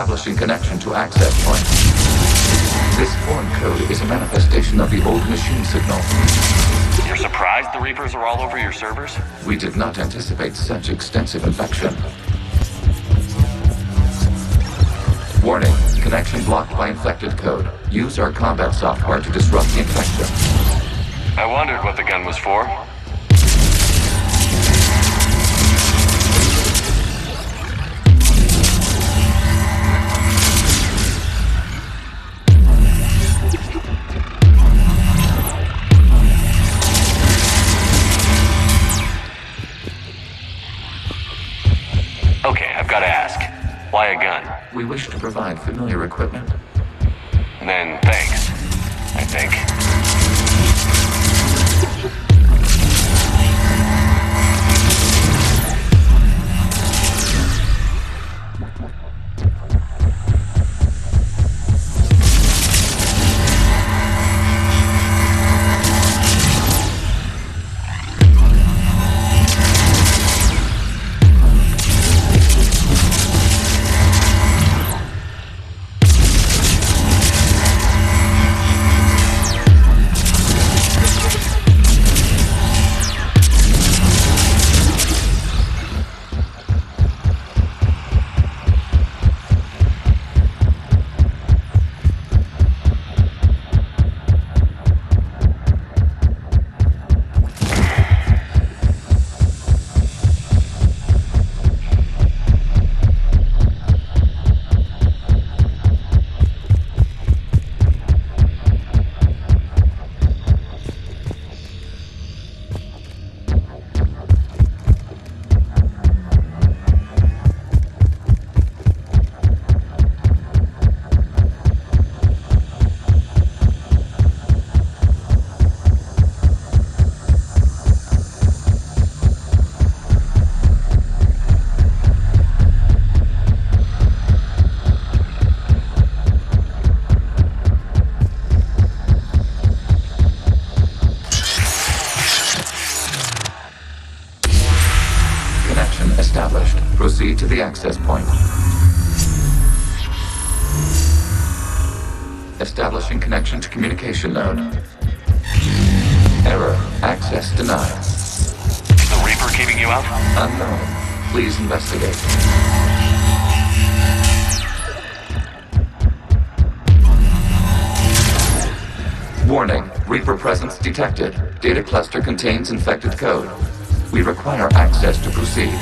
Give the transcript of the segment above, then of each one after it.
Establishing connection to access point. This foreign code is a manifestation of the old machine signal. You're surprised the Reapers are all over your servers? We did not anticipate such extensive infection. Warning, connection blocked by infected code. Use our combat software to disrupt the infection. I wondered what the gun was for. Okay, I've got to ask. Why a gun? We wish to provide familiar equipment. Then thanks, I think. Established. Proceed to the access point. Establishing connection to communication node. Error. Access denied. Is the Reaper keeping you out? Unknown. Please investigate. Warning. Reaper presence detected. Data cluster contains infected code. We require access to proceed.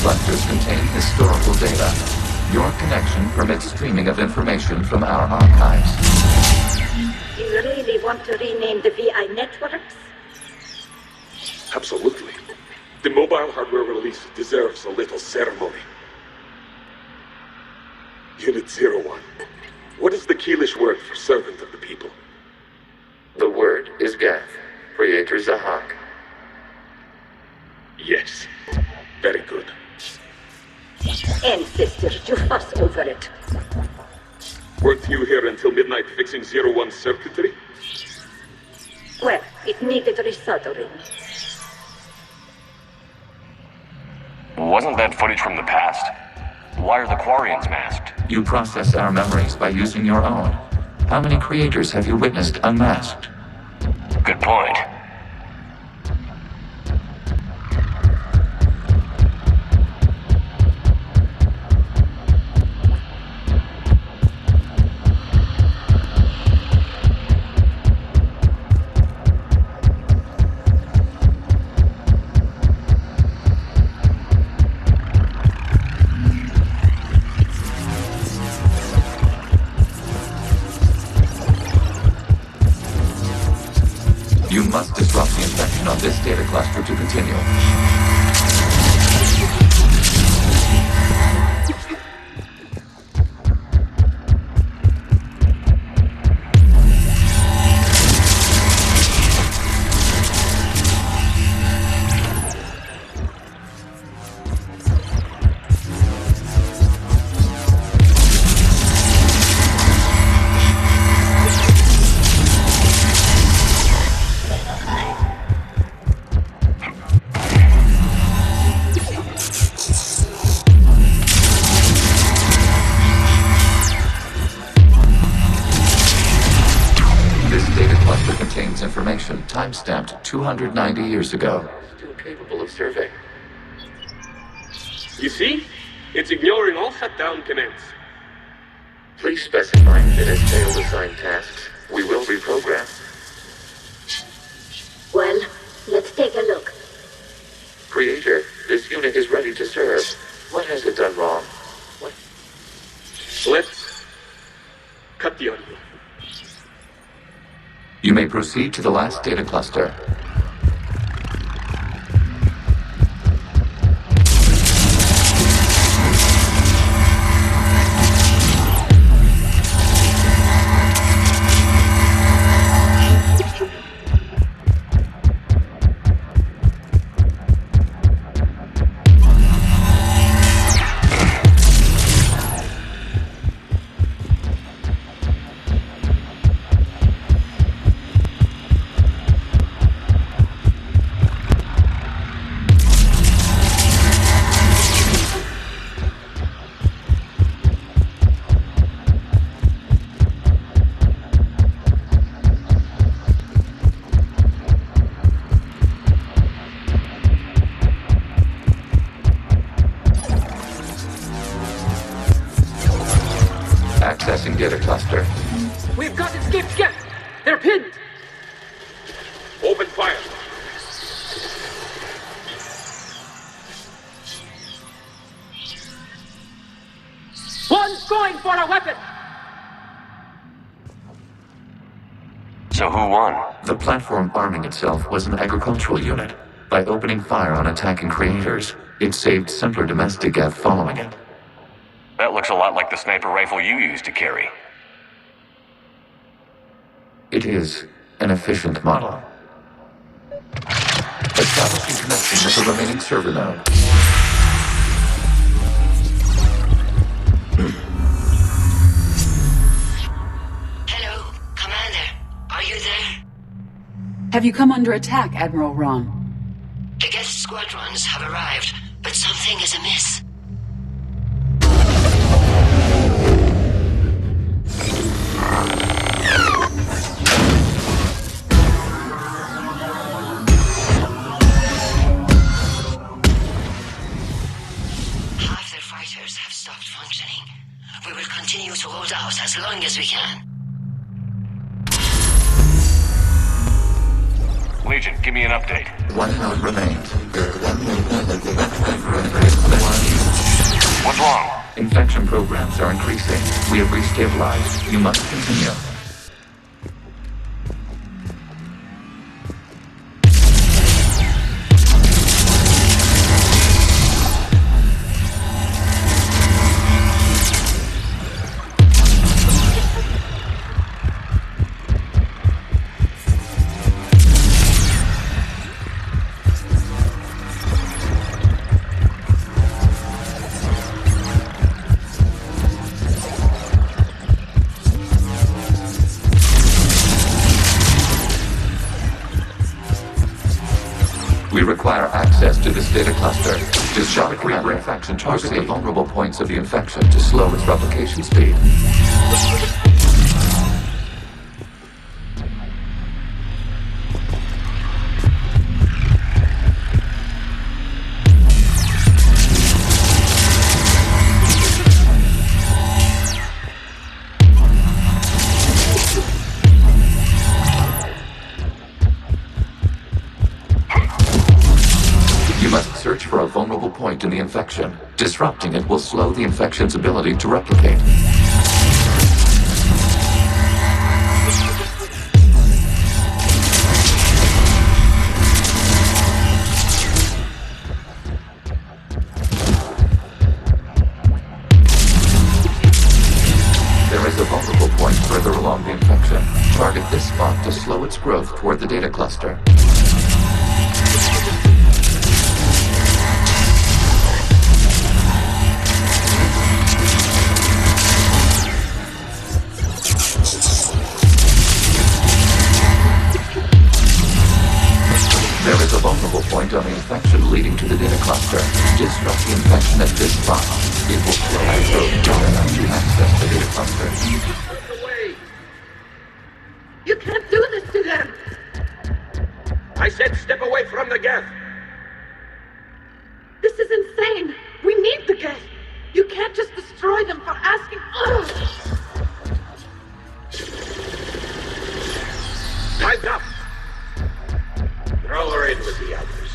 Clusters contain historical data. Your connection permits streaming of information from our archives. Do you really want to rename the VI networks? Absolutely. The mobile hardware release deserves a little ceremony. Unit 01. What is the Keelish word for servant of the people? The word is Gath, Creator Zahak. Yes. Very good. Ancestors, you fuss over it. Weren't you here until midnight fixing 01's circuitry? Well, it needed resoldering. Wasn't that footage from the past? Why are the Quarians masked? You process our memories by using your own. How many creators have you witnessed unmasked? Good point. You must disrupt the infection on this data cluster to continue. timestamped 290 years ago. Still capable of serving. You see? It's ignoring all shutdown commands. Please specify if it has failed assigned tasks. We will reprogram. Well, let's take a look. Creator, this unit is ready to serve. What has it done wrong? What? Let's cut the audio. You may proceed to the last data cluster. Accessing data cluster. We've got escape gas! They're pinned! Open fire. One's going for a weapon! So who won? The platform arming itself was an agricultural unit. By opening fire on attacking creators, it saved simpler domestic F following it. That looks a lot like the sniper rifle you used to carry. It is an efficient model. Establishing connection with the remaining server node. Hello, Commander. Are you there? Have you come under attack, Admiral Ron? The guest squadrons have arrived, but something is amiss. Half their fighters have stopped functioning. We will continue to hold out as long as we can. Legion, give me an update. One node remains. What's wrong? Infection programs are increasing. We have restabilized. You must continue. We require access to this data cluster. Discharge reaper infection target the vulnerable points of the infection to slow its replication speed. You must search for a vulnerable point in the infection. Disrupting it will slow the infection's ability to replicate. There is a vulnerable point further along the infection. Target this spot to slow its growth toward the data cluster. There is a vulnerable point on the infection leading to the data cluster. Disrupt the infection at this spot. It will slow its growth down enough to access the data cluster. Away! You can't do this to them! I said step away from the Geth! This is insane! We need the Geth! You can't just destroy them for asking. Time's up! Throw her in with the others.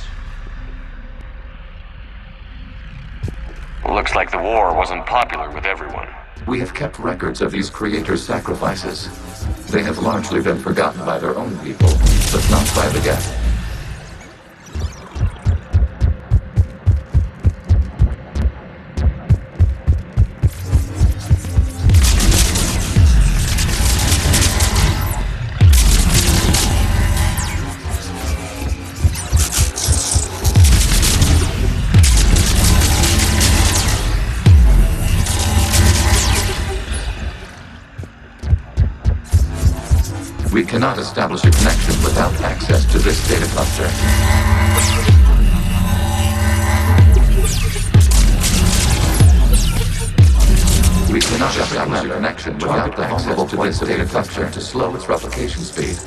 Looks like the war wasn't popular with everyone. We have kept records of these creators' sacrifices. They have largely been forgotten by their own people, but not by the Geth. We cannot establish a connection without access to this data cluster. We cannot establish a connection without access to this data cluster to slow its replication speed.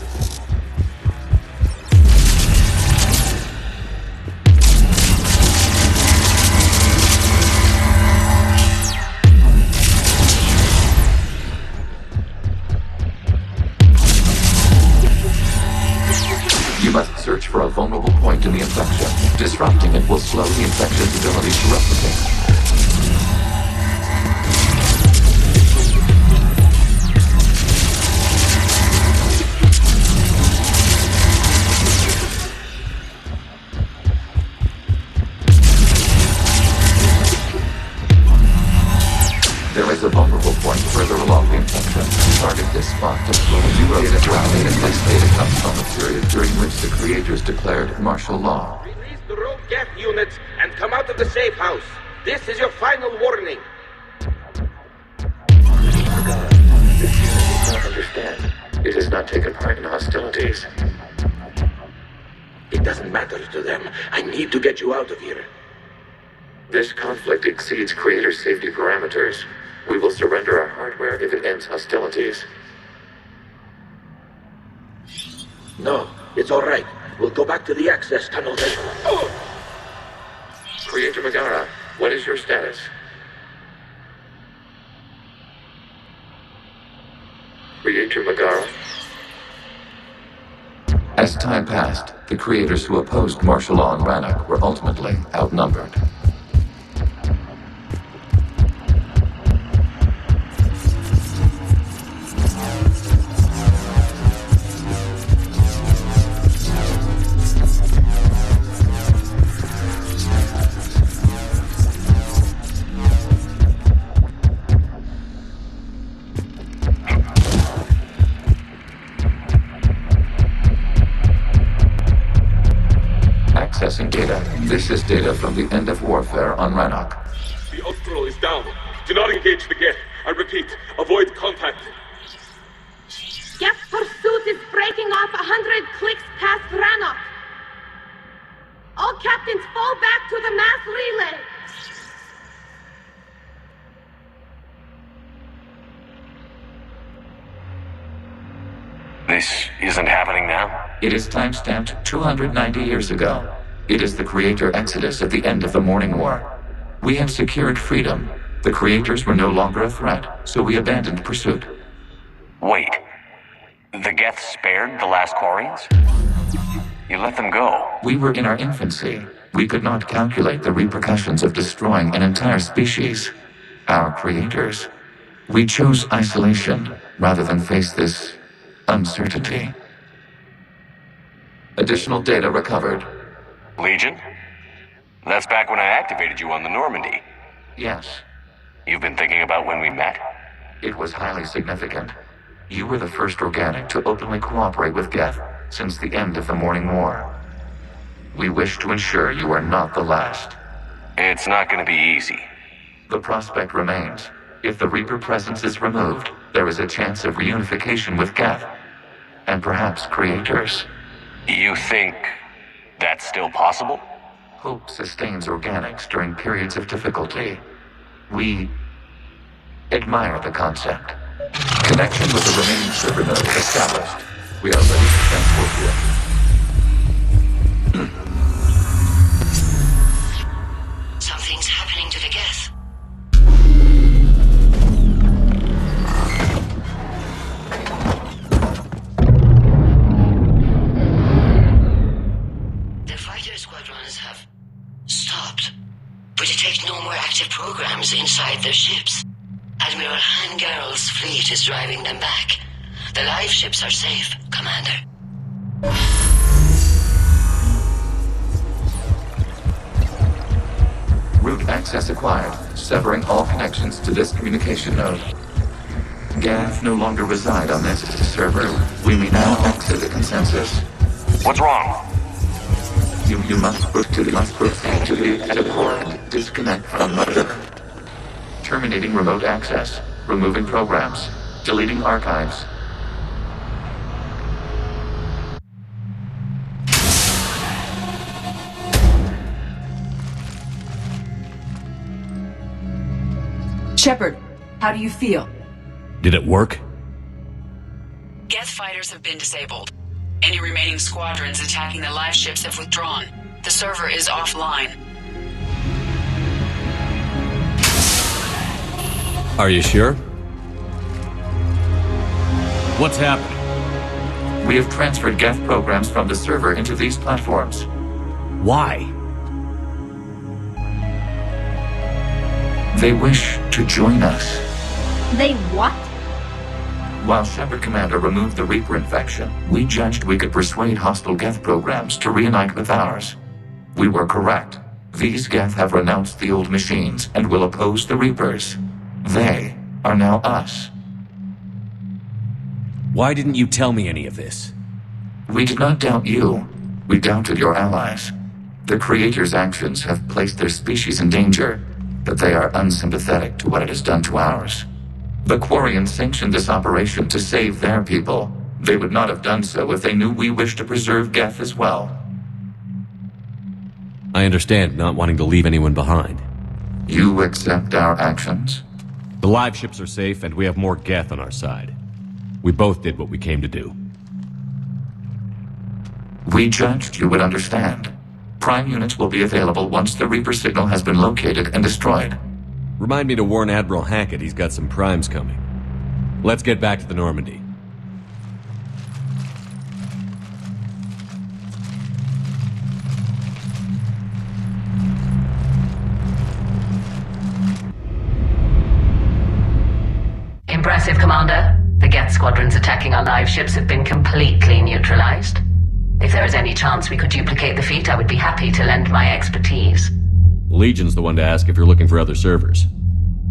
You must search for a vulnerable point in the infection. Disrupting it will slow the infection's ability to replicate. There is a vulnerable point further along the infection. Target this spot to slow zero data traveling, and this data comes from the period during which the creators declared martial law. Release the rogue Geth units and come out of the safe house. This is your final warning. This unit does not understand. It has not taken part in hostilities. It doesn't matter to them. I need to get you out of here. This conflict exceeds creator safety parameters. We will surrender our hardware if it ends hostilities. No, it's all right. We'll go back to the access tunnel then. Oh! Creator Megara, what is your status? Creator Megara? As time passed, the creators who opposed martial law in Rannoch were ultimately outnumbered. Accessing data. This is data from the end of warfare on Rannoch. The Austral is down. Do not engage the Geth. I repeat, avoid contact. Geth pursuit is breaking off 100 clicks past Rannoch. All captains fall back to the mass relay. This isn't happening now? It is timestamped 290 years ago. It is the creator exodus at the end of the Morning War. We have secured freedom. The creators were no longer a threat, so we abandoned pursuit. Wait. The Geth spared the last Quarians? You let them go. We were in our infancy. We could not calculate the repercussions of destroying an entire species. Our creators. We chose isolation rather than face this uncertainty. Additional data recovered. Legion? That's back when I activated you on the Normandy. Yes, You've been thinking about when we met? it was highly significant. You were the first organic to openly cooperate with Geth since the end of the Morning War. We wish to ensure you are not the last. It's not gonna be easy. The prospect remains. If the Reaper presence is removed, there is a chance of reunification with Geth. And perhaps creators. You think that's still possible? Hope sustains organics during periods of difficulty. We admire the concept. Connection with the remaining server node established. We are ready to transport you. fighter squadrons have stopped. We detect no more active programs inside their ships. Admiral Han Garrel's fleet is driving them back. The live ships are safe, Commander. Route access acquired, severing all connections to this communication node. Gav no longer reside on this server. We may now exit the consensus. What's wrong? You must proceed to the port. Disconnect from mother. Terminating remote access. Removing programs. Deleting archives. Shepard, how do you feel? Did it work? Geth fighters have been disabled. Any remaining squadrons attacking the live ships have withdrawn. The server is offline. Are you sure? What's happening? We have transferred Geth programs from the server into these platforms. Why? They wish to join us. They what? While Shepard Commander removed the Reaper infection, we judged we could persuade hostile Geth programs to reunite with ours. We were correct. These Geth have renounced the old machines and will oppose the Reapers. They are now us. Why didn't you tell me any of this? We did not doubt you. We doubted your allies. The Creator's actions have placed their species in danger, but they are unsympathetic to what it has done to ours. The Quarians sanctioned this operation to save their people. They would not have done so if they knew we wished to preserve Geth as well. I understand not wanting to leave anyone behind. You accept our actions? The live ships are safe, and we have more Geth on our side. We both did what we came to do. We judged you would understand. Prime units will be available once the Reaper signal has been located and destroyed. Remind me to warn Admiral Hackett he's got some primes coming. Let's get back to the Normandy. Impressive, Commander. The Geth squadrons attacking our live ships have been completely neutralized. If there is any chance we could duplicate the feat, I would be happy to lend my expertise. Legion's the one to ask if you're looking for other servers.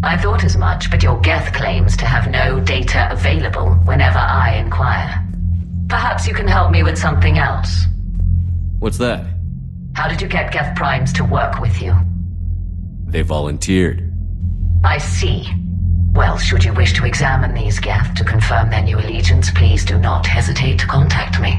I thought as much, but your Geth claims to have no data available whenever I inquire. Perhaps you can help me with something else. What's that? How did you get Geth Primes to work with you? They volunteered. I see. Well, should you wish to examine these Geth to confirm their new allegiance, please do not hesitate to contact me.